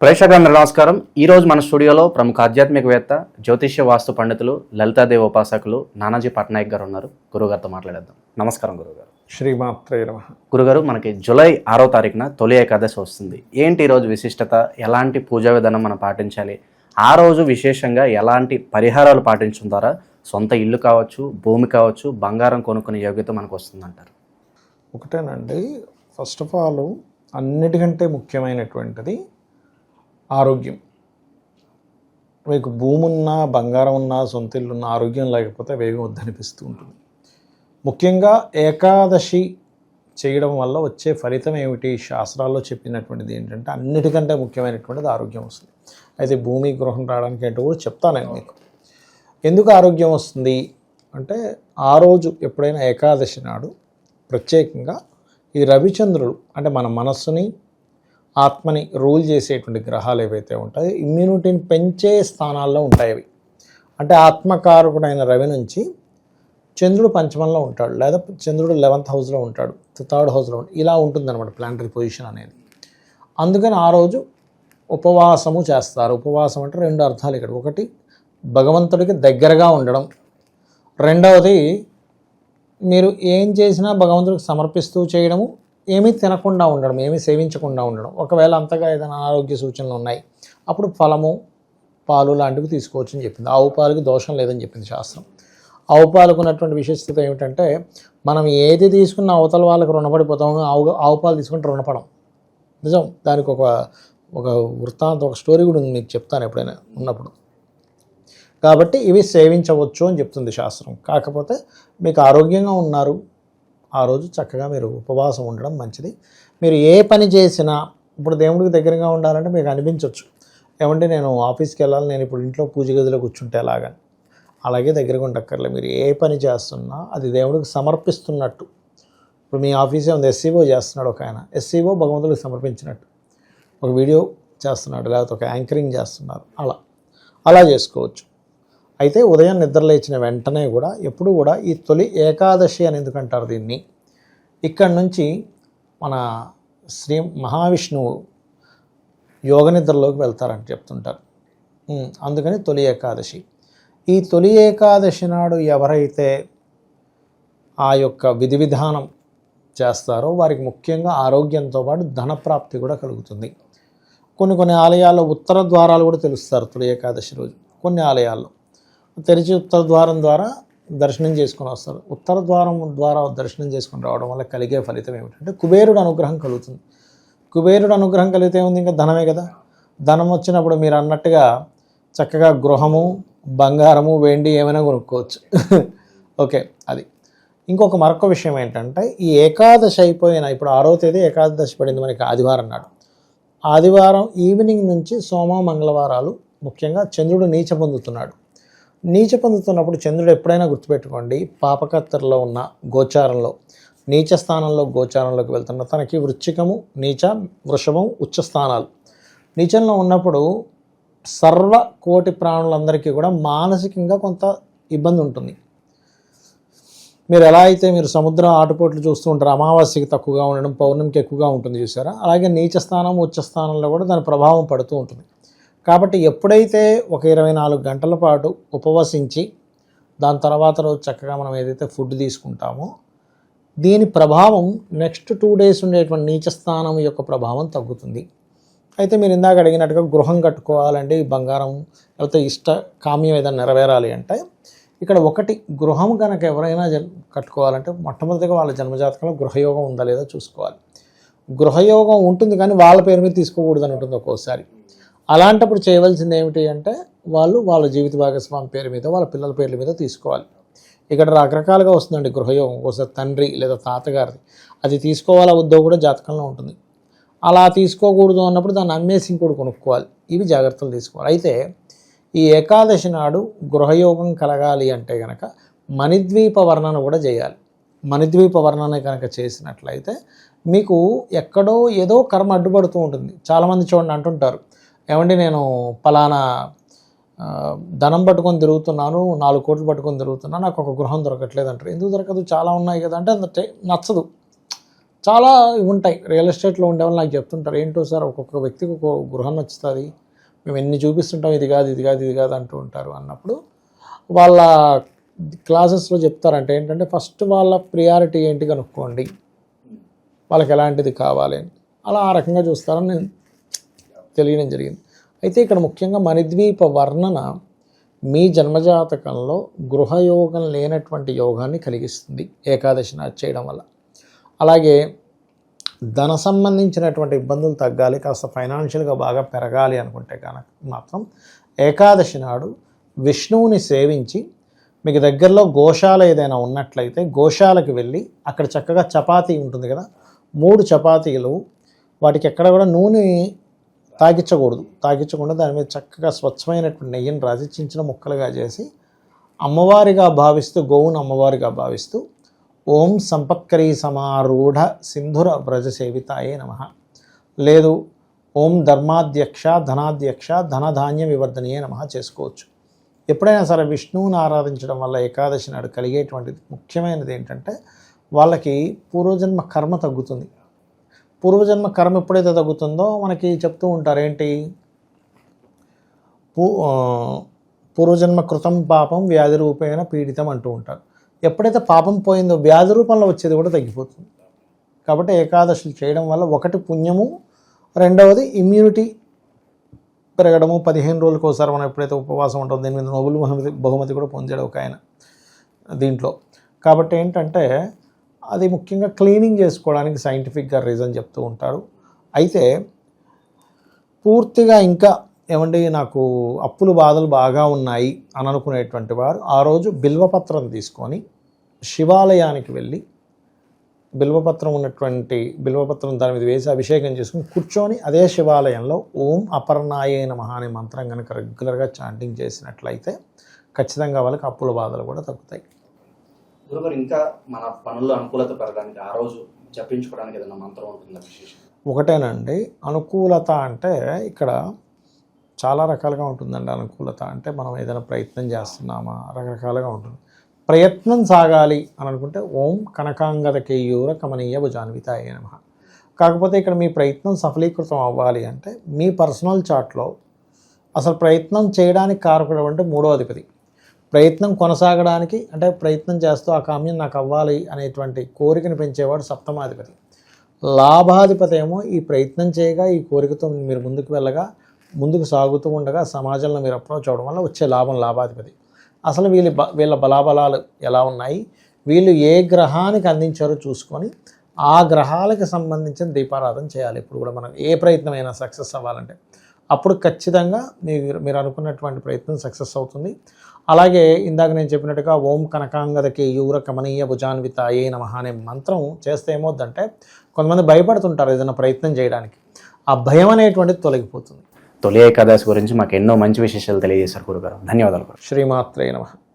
ప్రేక్షకులందరూ నమస్కారం. ఈరోజు మన స్టూడియోలో ప్రముఖ ఆధ్యాత్మికవేత్త, జ్యోతిష్య వాస్తు పండితులు, లలితాదేవి ఉపాసకులు నానాజీ పట్నాయక్ గారు ఉన్నారు. గురుగారితో మాట్లాడేద్దాం. నమస్కారం గురుగారు. శ్రీమాత్రే నమః. గురుగారు, మనకి జూలై 6వ తారీఖున తొలి ఏకాదశి వస్తుంది. ఏంటి ఈరోజు విశిష్టత? ఎలాంటి పూజా విధానం మనం పాటించాలి? ఆ రోజు విశేషంగా ఎలాంటి పరిహారాలు పాటించడం ద్వారా సొంత ఇల్లు కావచ్చు, భూమి కావచ్చు, బంగారం కొనుక్కునే యోగ్యత మనకు వస్తుందంటారు? ఒకటేనండి, ఫస్ట్ ఆఫ్ ఆల్ అన్నిటికంటే ముఖ్యమైనటువంటిది ఆరోగ్యం. మీకు భూమి ఉన్నా, బంగారం ఉన్నా, సొంత ఇల్లు ఉన్న ఆరోగ్యం లేకపోతే వేగం వద్దనిపిస్తూ ఉంటుంది. ముఖ్యంగా ఏకాదశి చేయడం వల్ల వచ్చే ఫలితం ఏమిటి? శాస్త్రాల్లో చెప్పినటువంటిది ఏంటంటే అన్నిటికంటే ముఖ్యమైనటువంటిది ఆరోగ్యం వస్తుంది. అయితే భూమి గృహం రావడానికి ఏంటో కూడా చెప్తాను నేను మీకు. ఎందుకు ఆరోగ్యం వస్తుంది అంటే, ఆ రోజు ఎప్పుడైనా ఏకాదశి నాడు ప్రత్యేకంగా ఈ రవిచంద్రుడు అంటే మన మనస్సుని, ఆత్మని రూల్ చేసేటువంటి గ్రహాలు ఏవైతే ఉంటాయో ఇమ్యూనిటీని పెంచే స్థానాల్లో ఉంటాయి అవి. అంటే ఆత్మకారకుడైన రవి నుంచి చంద్రుడు పంచమంలో ఉంటాడు, లేదా చంద్రుడు 11th హౌస్లో ఉంటాడు, 3rd హౌస్లో ఇలా ఉంటుందన్నమాట ప్లానటరీ పొజిషన్ అనేది. అందుకని ఆ రోజు ఉపవాసము చేస్తారు. ఉపవాసం అంటే రెండు అర్థాలు ఇక్కడ. ఒకటి, భగవంతుడికి దగ్గరగా ఉండడం. రెండవది, మీరు ఏం చేసినా భగవంతుడికి సమర్పిస్తూ చేయడము, ఏమీ తినకుండా ఉండడం, ఏమీ సేవించకుండా ఉండడం. ఒకవేళ అంతగా ఏదైనా అనారోగ్య సూచనలు ఉన్నాయి, అప్పుడు ఫలము, పాలు లాంటివి తీసుకోవచ్చని చెప్పింది. ఆవు పాలకి దోషం లేదని చెప్పింది శాస్త్రం. ఆవు పాలకు ఉన్నటువంటి విశిష్టత ఏమిటంటే, మనం ఏది తీసుకున్న అవతల వాళ్ళకి రుణపడిపోతాము, ఆవు పాలు తీసుకుంటే రుణపడం. నిజం. దానికి ఒక వృత్తాంతం, ఒక స్టోరీ కూడా మీకు చెప్తాను ఎప్పుడైనా ఉన్నప్పుడు. కాబట్టి ఇవి సేవించవచ్చు అని చెప్తుంది శాస్త్రం. కాకపోతే మీకు ఆరోగ్యంగా ఉన్నారు, ఆ రోజు చక్కగా మీరు ఉపవాసం ఉండడం మంచిది. మీరు ఏ పని చేసినా, ఇప్పుడు దేవుడికి దగ్గరగా ఉండాలంటే మీకు అనిపించవచ్చు, ఏమంటే నేను ఆఫీస్కి వెళ్ళాలి, నేను ఇప్పుడు ఇంట్లో పూజ గదిలో కూర్చుంటే ఎలాగా. అలాగే దగ్గరగా ఉండక్కర్లే. మీరు ఏ పని చేస్తున్నా అది దేవుడికి సమర్పిస్తున్నట్టు. ఇప్పుడు మీ ఆఫీసే ఉంది, ఎస్సీఓ చేస్తున్నాడు ఒక ఆయన, ఎస్సీఓ భగవంతుడికి సమర్పించినట్టు. ఒక వీడియో చేస్తున్నాడు, లేకపోతే ఒక యాంకరింగ్ చేస్తున్నారు, అలా చేసుకోవచ్చు. అయితే ఉదయం నిద్ర లేచిన వెంటనే కూడా ఎప్పుడు కూడా ఈ తొలి ఏకాదశి అని ఎందుకంటారు దీన్ని, ఇక్కడి నుంచి మన శ్రీ మహావిష్ణువు యోగ నిద్రలోకి వెళ్తారని చెప్తుంటారు. అందుకని తొలి ఏకాదశి. ఈ తొలి ఏకాదశి నాడు ఎవరైతే ఆ యొక్క విధి విధానం చేస్తారో వారికి ముఖ్యంగా ఆరోగ్యంతో పాటు ధనప్రాప్తి కూడా కలుగుతుంది. కొన్ని ఆలయాల్లో ఉత్తర ద్వారాలు కూడా తెలుస్తారు తొలి ఏకాదశి రోజు. కొన్ని ఆలయాల్లో తెరిచి ఉత్తర ద్వారం ద్వారా దర్శనం చేసుకొని వస్తారు. ఉత్తర ద్వారం ద్వారా దర్శనం చేసుకొని రావడం వల్ల కలిగే ఫలితం ఏమిటంటే కుబేరుడు అనుగ్రహం కలుగుతుంది. కుబేరుడు అనుగ్రహం కలిగితే ఉంది, ఇంకా ధనమే కదా. ధనం వచ్చినప్పుడు మీరు అన్నట్టుగా చక్కగా గృహము, బంగారము, వెండి ఏమైనా కొనుక్కోవచ్చు. ఓకే, అది. మరొక విషయం ఏంటంటే, ఈ ఏకాదశి అయిపోయిన ఇప్పుడు 6వ తేదీ ఏకాదశి పడింది మనకి ఆదివారం నాడు. ఆదివారం ఈవినింగ్ నుంచి సోమ మంగళవారాలు ముఖ్యంగా చంద్రుడు నీచ పొందుతున్నాడు. నీచ పొందుతున్నప్పుడు చంద్రుడు ఎప్పుడైనా గుర్తుపెట్టుకోండి, పాపకత్తరలో ఉన్న గోచారంలో, నీచ స్థానంలో గోచారంలోకి వెళ్తున్న తనకి వృశ్చికము నీచ, వృషభం ఉచ్చ స్థానాలు. నీచంలో ఉన్నప్పుడు సర్వ కోటి ప్రాణులందరికీ కూడా మానసికంగా కొంత ఇబ్బంది ఉంటుంది. మీరు ఎలా అయితే మీరు సముద్ర ఆటుపోట్లు చూస్తూ ఉంటారు, అమావాస్యకి తక్కువగా ఉండడం, పౌర్ణమికి ఎక్కువగా ఉంటుంది చూసారా, అలాగే నీచ స్థానం ఉచ్చ స్థానంలో కూడా దాని ప్రభావం పడుతూ ఉంటుంది. కాబట్టి ఎప్పుడైతే ఒక 24 గంటల పాటు ఉపవసించి దాని తర్వాత రోజు చక్కగా మనం ఏదైతే ఫుడ్ తీసుకుంటామో దీని ప్రభావం నెక్స్ట్ 2 days ఉండేటువంటి నీచ స్థానం యొక్క ప్రభావం తగ్గుతుంది. అయితే మీరు ఇందాక అడిగినట్టుగా గృహం కట్టుకోవాలంటే బంగారం లేకపోతే ఇష్ట కామ్యం ఏదైనా నెరవేరాలి అంటే ఇక్కడ ఒకటి, గృహం కనుక ఎవరైనా కట్టుకోవాలంటే మొట్టమొదటిగా వాళ్ళ జన్మజాతకంలో గృహయోగం ఉందా లేదా చూసుకోవాలి. గృహయోగం ఉంటుంది కానీ వాళ్ళ పేరు మీద తీసుకోకూడదు అని ఉంటుంది ఒక్కోసారి. అలాంటప్పుడు చేయవలసింది ఏమిటి అంటే, వాళ్ళ జీవిత భాగస్వామి పేరు మీద, వాళ్ళ పిల్లల పేర్ల మీద తీసుకోవాలి. ఇక్కడ రకరకాలుగా వస్తుందండి గృహయోగం. ఒకసారి తండ్రి లేదా తాతగారిది, అది తీసుకోవాలా వద్దో కూడా జాతకంలో ఉంటుంది. అలా తీసుకోకూడదు అన్నప్పుడు దాన్ని అమ్మేసి ఇంకోటి కొనుక్కోవాలి. ఇవి జాగ్రత్తలు తీసుకోవాలి. అయితే ఈ ఏకాదశి నాడు గృహయోగం కలగాలి అంటే కనుక మణిద్వీప వర్ణన కూడా చేయాలి. మణిద్వీప వర్ణన కనుక చేసినట్లయితే మీకు ఎక్కడో ఏదో కర్మ అడ్డుపడుతూ ఉంటుంది. చాలామంది చూడండి అంటుంటారు, ఏమంటే నేను పలానా ధనం పట్టుకొని తిరుగుతున్నాను, 4 కోట్లు పట్టుకొని తిరుగుతున్నాను, నాకు ఒక గృహం దొరకట్లేదు అంటారు. ఎందుకు దొరకదు, చాలా ఉన్నాయి కదా అంటే నచ్చదు. చాలా ఉంటాయి. రియల్ ఎస్టేట్లో ఉండేవాళ్ళు నాకు చెప్తుంటారు, ఏంటో సార్ ఒక్కొక్క వ్యక్తికి ఒక గృహం నచ్చుతుంది, మేము ఎన్ని చూపిస్తుంటాం, ఇది కాదు ఇది కాదు ఇది కాదు అంటూ ఉంటారు. అన్నప్పుడు వాళ్ళ క్లాసెస్లో చెప్తారంటే ఏంటంటే ఫస్ట్ వాళ్ళ ప్రియారిటీ ఏంటి కనుక్కోండి, వాళ్ళకి ఎలాంటిది కావాలి అని. అలా ఆ రకంగా చూస్తారని నేను తెలియడం జరిగింది. అయితే ఇక్కడ ముఖ్యంగా మణిద్వీప వర్ణన మీ జన్మజాతకంలో గృహయోగం లేనటువంటి యోగాన్ని కలిగిస్తుంది ఏకాదశి నాడు చేయడం వల్ల. అలాగే ధన సంబంధించినటువంటి ఇబ్బందులు తగ్గాలి, కాస్త ఫైనాన్షియల్గా బాగా పెరగాలి అనుకుంటే కనుక మాత్రం ఏకాదశి నాడు విష్ణువుని సేవించి, మీకు దగ్గరలో గోశాల ఏదైనా ఉన్నట్లయితే గోశాలకు వెళ్ళి అక్కడ చక్కగా చపాతీ ఉంటుంది కదా, 3 చపాతీలు, వాటికి ఎక్కడ కూడా నూనె తాగించకుండా దాని మీద చక్కగా స్వచ్ఛమైనటువంటి నెయ్యిని రాసి చిన్న చిన్న ముక్కలుగా చేసి అమ్మవారిగా భావిస్తూ, గోవును అమ్మవారిగా భావిస్తూ ఓం సంపత్కరీ సమారూఢ సింధుర వ్రజ సేవితాయే నమః, లేదు ఓం ధర్మాధ్యక్ష ధనాధ్యక్ష ధనధాన్య వివర్ధనీయే నమః చేసుకోవచ్చు. ఎప్పుడైనా సరే విష్ణువుని ఆరాధించడం వల్ల ఏకాదశి నాడు కలిగేటువంటిది ముఖ్యమైనది ఏంటంటే వాళ్ళకి పూర్వజన్మ కర్మ తగ్గుతుంది. పూర్వజన్మ కర్మ ఎప్పుడైతే తగ్గుతుందో మనకి చెప్తూ ఉంటారు ఏంటి, పూర్వజన్మ కృతం పాపం వ్యాధి రూపేణ పీడితం అంటూ ఉంటారు. ఎప్పుడైతే పాపం పోయిందో వ్యాధి రూపంలో వచ్చేది కూడా తగ్గిపోతుంది. కాబట్టి ఏకాదశులు చేయడం వల్ల ఒకటి పుణ్యము, రెండవది ఇమ్యూనిటీ పెరగడము. 15 రోజులకు ఒకసారి మనం ఎప్పుడైతే ఉపవాసం ఉంటుందో దీని మీద నోబెల్ బహుమతి కూడా పొందాడు ఒక ఆయన దీంట్లో. కాబట్టి ఏంటంటే అది ముఖ్యంగా క్లీనింగ్ చేసుకోవడానికి సైంటిఫిక్గా రీజన్ చెప్తూ ఉంటారు. అయితే పూర్తిగా ఇంకా ఏమండి నాకు అప్పులు బాధలు బాగా ఉన్నాయి అని అనుకునేటువంటి వారు ఆ రోజు బిల్వపత్రం తీసుకొని శివాలయానికి వెళ్ళి బిల్వపత్రం దాని మీద వేసి అభిషేకం చేసుకుని కూర్చొని అదే శివాలయంలో ఓం అపర్ణాయే నమః అనే మంత్రం కనుక రెగ్యులర్గా చాంటింగ్ చేసినట్లయితే ఖచ్చితంగా వాళ్ళకి అప్పుల బాధలు కూడా తగ్గుతాయి. గురుగారు, ఇంకా మన పనుల్లో అనుకూలత పెరగడానికి ఆ రోజు జపించుకోవడానికి ఏదైనా మంత్రం ఉంటుందా విశేషం? ఒకటేనండి, అనుకూలత అంటే ఇక్కడ చాలా రకాలుగా ఉంటుందండి. అనుకూలత అంటే మనం ఏదైనా ప్రయత్నం చేస్తున్నామా, రకరకాలుగా ఉంటుంది. ప్రయత్నం సాగాలి అని అనుకుంటే ఓం కనకాంగద కేయూర కమనీయ భుజాన్వితాయ నమః. కాకపోతే ఇక్కడ మీ ప్రయత్నం సఫలీకృతం అవ్వాలి అంటే మీ పర్సనల్ చార్ట్లో అసలు ప్రయత్నం చేయడానికి కారకుడు అంటే 3వ అధిపతి, ప్రయత్నం కొనసాగడానికి అంటే ప్రయత్నం చేస్తూ ఆ కామ్యం నాకు అవ్వాలి అనేటువంటి కోరికను పెంచేవాడు 7వ అధిపతి. లాభాధిపతి ఏమో ఈ ప్రయత్నం చేయగా ఈ కోరికతో మీరు ముందుకు సాగుతూ ఉండగా సమాజంలో మీరు అప్రోచ్ అవ్వడం వల్ల వచ్చే లాభాధిపతి. అసలు వీళ్ళ బలాబలాలు ఎలా ఉన్నాయి, వీళ్ళు ఏ గ్రహానికి అందించారో చూసుకొని ఆ గ్రహాలకు సంబంధించిన దీపారాధన చేయాలి. ఇప్పుడు కూడా మనం ఏ ప్రయత్నమైనా సక్సెస్ అవ్వాలంటే అప్పుడు ఖచ్చితంగా మీరు అనుకున్నటువంటి ప్రయత్నం సక్సెస్ అవుతుంది. అలాగే ఇందాక నేను చెప్పినట్టుగా ఓం కనకాంగద కేయూర కమనీయ భుజాన్వితాయే నమః అనే మంత్రం చేస్తే ఏమవుద్దంటే కొంతమంది భయపడుతుంటారు ఏదైనా ప్రయత్నం చేయడానికి, ఆ భయం అనేటువంటిది తొలగిపోతుంది. తొలి ఏకాదశి గురించి మాకు ఎన్నో మంచి విశేషాలు తెలియజేశారు గురుగారు. ధన్యవాదాలు. శ్రీమాత్రే నమః.